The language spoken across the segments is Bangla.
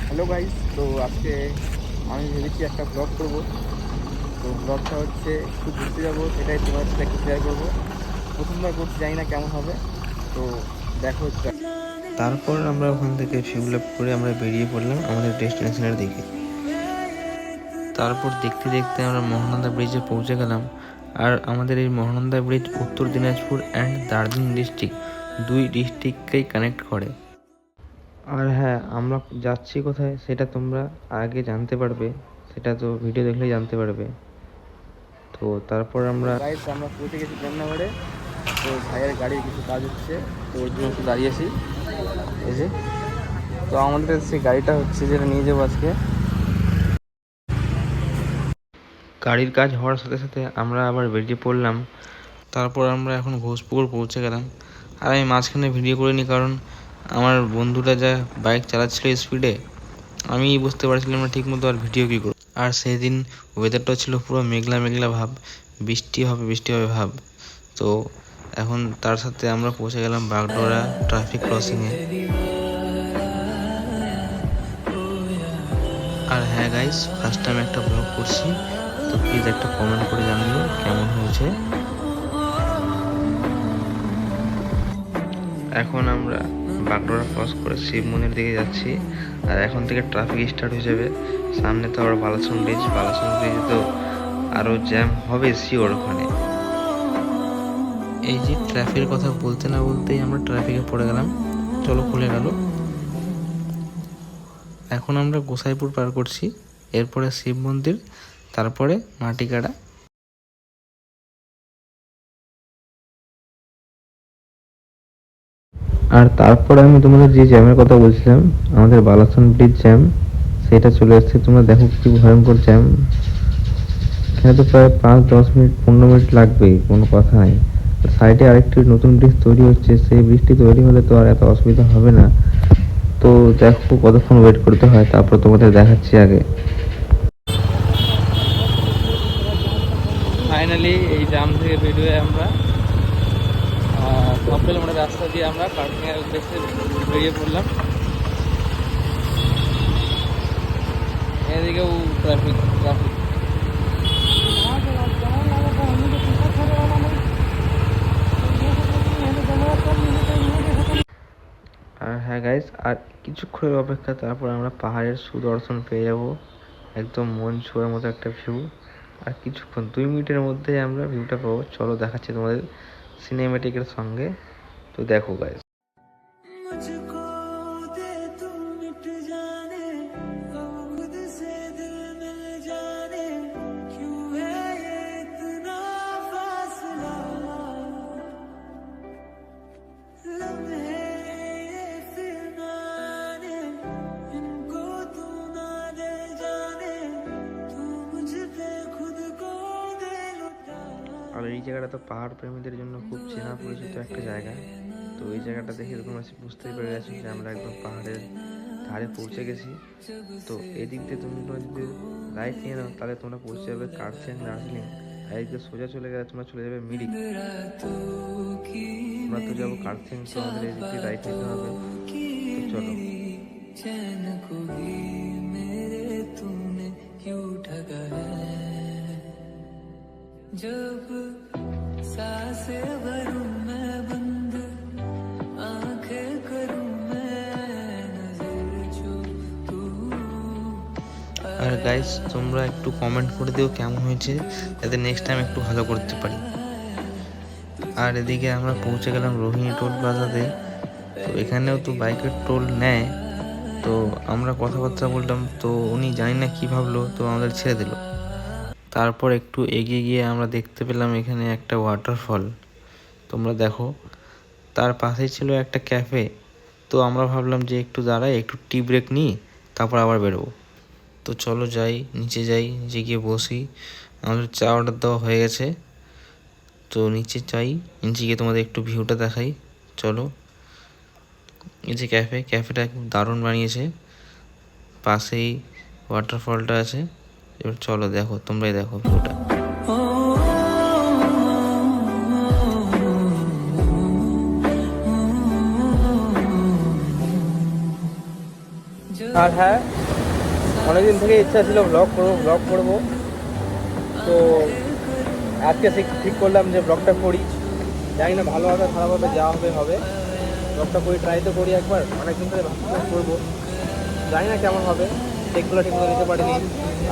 হ্যালো গাইস, তো আজকে আমি ভেবেছি একটা ব্লগ করব। তো ব্লগটা হচ্ছে একটু ঘুরতে যাবো, সেটাই তোমার সাথে একটু শেয়ার করবো। প্রথমবার করছি, জানি না কেমন হবে। তো দেখো। তারপর আমরা ওখান থেকে ফিউল আপ করে আমরা বেরিয়ে পড়লাম আমাদের ডেস্টিনেশনের দিকে। তারপর দেখতে দেখতে আমরা মহানন্দা ব্রিজে পৌঁছে গেলাম। আর আমাদের এই মহানন্দা ব্রিজ উত্তর দিনাজপুর অ্যান্ড দার্জিলিং ডিস্ট্রিক্ট, দুই ডিস্ট্রিক্টকেই কানেক্ট করে। আর হ্যাঁ, আমরা যাচ্ছি কোথায় সেটা তোমরা আগে জানতে পারবে, সেটা তো ভিডিও দেখলেই জানতে পারবে। তো তারপর আমরা পৌঁছে গেছি প্রেমনগরে। তো ভাইয়ের গাড়ির কিছু কাজ হচ্ছে, তো ওর জন্য একটু দাঁড়িয়েছি এই যে। তো আমাদের সেই গাড়িটা হচ্ছে যেটা নিয়ে যাবো আজকে। গাড়ির কাজ হওয়ার সাথে সাথে আমরা আবার বেরিয়ে পড়লাম। তারপর আমরা এখন ঘোষপুকুর পৌঁছে গেলাম। আর আমি মাঝখানে ভিডিও করিনি, কারণ আমার বন্ধুরা যা বাইক চালাচ্ছিল স্পিডে, আমি বুঝতে পারছিলাম না ঠিক মতো আর ভিডিও কী করব। আর সেই দিন ওয়েদারটা ছিল পুরো মেঘলা মেঘলা ভাব, বৃষ্টি হবে ভাব। তো এখন তার সাথে আমরা পৌঁছে গেলাম বাগডোরা ট্রাফিক ক্রসিংয়ে। আর হ্যাঁ গাইস, ফার্স্ট টাইম একটা ব্লগ করছি, তো প্লিজ একটা কমেন্ট করে জানিও কেমন হয়েছে। এখন আমরা বাগডোরা ক্রস করে শিব মন্দির দিকে যাচ্ছি। আর এখন থেকে ট্রাফিক স্টার্ট হয়ে যাবে। সামনে তো আবার বালাসন ব্রিজে তো আরও জ্যাম হবে শিওর ওখানে। এই যে ট্রাফিকের কথা বলতে না বলতেই আমরা ট্রাফিকে পড়ে গেলাম। চলো, খুলে গেল। এখন আমরা গোসাইপুর পার করছি, এরপরে শিব মন্দির, তারপরে মাটিকাড়া। আর তারপরে আমি তোমাদের যে জ্যামের কথা বলছিলাম, আমাদের বালাসন ব্রিজ জ্যাম, সেটা চলে এসেছে। তোমরা দেখো কি ভয়ঙ্কর জ্যাম। এখানে তো প্রায় 5-10 মিনিট 15 মিনিট লাগবেই, কোনো কথা নাই। সাইডে আরেকটি নতুন ব্রিজ তৈরি হচ্ছে, সেই ব্রিজটি তৈরি হলে তো আর এত অসুবিধা হবে না। তো দেখো কতক্ষণ ওয়েট করতে হয়, তারপর তোমাদের দেখাচ্ছি আগে। ফাইনালি এই জাম থেকে বেরিয়ে আমরা সাববেল মোড়ের রাস্তা দিয়ে আমরা পার্কিংয়ের উদ্দেশ্যে বেরিয়ে পড়লাম। এদিকেও ট্রাফিক। আর হ্যাঁ গাইস, আর কিছুক্ষণের অপেক্ষা, তারপর আমরা পাহাড়ের সুদর্শন পেয়ে যাব। একদম মন ছোঁয়ার মতো একটা ভিউ। আর কিছুক্ষণ 2 মিনিটের মধ্যেই আমরা ভিউটা পাবো। চলো দেখাচ্ছি তোমাদের সিনেমেটিকের সঙ্গে। তো দেখো গাইস। আর এই জায়গাটা তো পাহাড় প্রেমীদের জন্য খুব চেনা পরিচিত একটা জায়গা। তো এই জায়গাটা দেখে তোমরা বুঝতেই পেরে গেছো যে আমরা একদম পাহাড়ের ধারে পৌঁছে গেছি। তো এদিক দিয়ে তোমরা যদি রাইট নিয়ে নাও, তাহলে তোমরা পৌঁছে যাবে কার্সেন দার্জিলিং। আর এদিক দিয়ে সোজা চলে গেলে তোমরা চলে যাবে মিরিক। আমরা তো যাবো কার্সেন, তো আমাদের এদিক দিয়ে রাইট নিতে হবে। তো চলো। जब सांसें भरूं मैं बंद, आंखें करूं मैं नजर जो तू। আর গাইস, তোমরা একটু কমেন্ট করে দিও কেমন হয়েছে, যাতে নেক্সট টাইম একটু ভালো করতে পারি। আর এদিকে আমরা পৌঁছে গেলাম রোহিণী টোল প্লাজাতে। তো এখানেও তো বাইকের টোল নেয়। তো আমরা কথাবার্তা বললাম, তো উনি জানি না কি ভাবলো, তো আমাদের ছেড়ে দিল। তারপর একটু এগিয়ে গিয়ে আমরা দেখতে পেলাম এখানে একটা ওয়াটারফল, তোমরা দেখো। তার পাশেই ছিল একটা ক্যাফে। তো আমরা ভাবলাম যে একটু দাঁড়াই, একটু টি ব্রেক নিই, তারপর আবার বেরোবো। তো চলো যাই, নিচে যাই, নিচে গিয়ে বসি। আমাদের চা অর্ডার দেওয়া হয়ে গেছে। তো নিচে নিচে গিয়ে তোমাদের একটু ভিউটা দেখাই। চলো, এই যে ক্যাফেটা খুব দারুণ বানিয়েছে, পাশেই ওয়াটারফলটা আছে। এবার চলো দেখো, তোমরাই দেখো ভিউটা। আর হ্যাঁ, অনেকদিন থেকে ইচ্ছা ছিল ব্লগ করবো। তো আজকে ঠিক করলাম যে ব্লগটা করি। জানি না ভালো হবে খারাপ হবে, যা হবে। ব্লগটা করি, ট্রাই তো করি একবার। অনেকদিন ধরে ভাবছিলাম করবো, জানি না কেমন হবে। টেকগুলো ঠিকমতো নিতে পারিনি,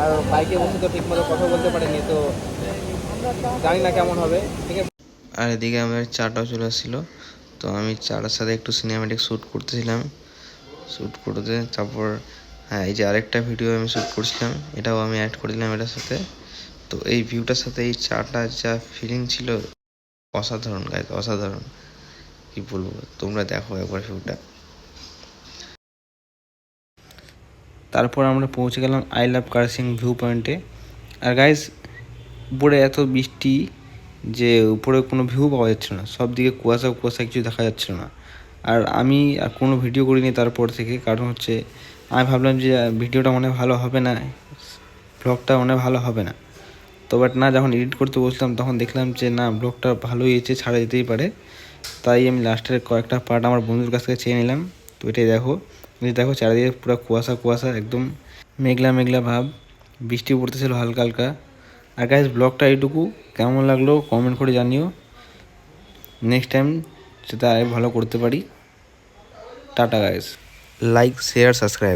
আর বাইকে বসে তো ঠিকমতো কথা বলতে পারিনি, তো জানি না কেমন হবে। ঠিক আছে। আর এদিকে আমার চাটাও চলে আসছিলো, তো আমি চাটার সাথে একটু সিনেম্যাটিক শ্যুট করতেছিলাম। শ্যুট করতে তারপর হ্যাঁ, এই যে আরেকটা ভিডিও আমি শ্যুট করছিলাম, এটাও আমি অ্যাড করে দিলাম এটার সাথে। তো এই ভিউটার সাথে এই চাটা যা ফিলিং ছিল, অসাধারণ গাইজ, অসাধারণ। কি বলবো, তোমরা দেখো একবার ভিউটা। তারপর আমরা পৌঁছে গেলাম আই লাভ কার্সিং ভিউ পয়েন্টে। আর গাইজ, উপরে এত বৃষ্টি যে উপরে কোনো ভিউ পাওয়া যাচ্ছিল না, সব দিকে কুয়াশা কুয়াশা, কিছু দেখা যাচ্ছিল না। আর আমি আর কোনো ভিডিও করিনি তারপর থেকে, কারণ হচ্ছে আমি ভাবলাম যে ভিডিওটা মনে ভালো হবে না, ব্লগটা মনে ভালো হবে না। তো বাট না, যখন এডিট করতে বসলাম তখন দেখলাম যে না, ব্লগটা ভালোই হয়েছে, ছাড়া যেতেই পারে। তাই আমি লাস্টের কয়েকটা পার্ট আমার বন্ধুর কাছ থেকে চেয়ে নিলাম। তো এটাই দেখো, দেখো চারিদিকে পুরো কুয়াশা কুয়াশা, একদম মেঘলা মেঘলা ভাব, বৃষ্টি পড়তেছিল হালকা হালকা। আর গাইজ, ব্লগটা এইটুকু, কেমন লাগলো কমেন্ট করে জানিও। নেক্সট টাইম সেটা আরও ভালো করতে পারি। Tata guys, like share subscribe.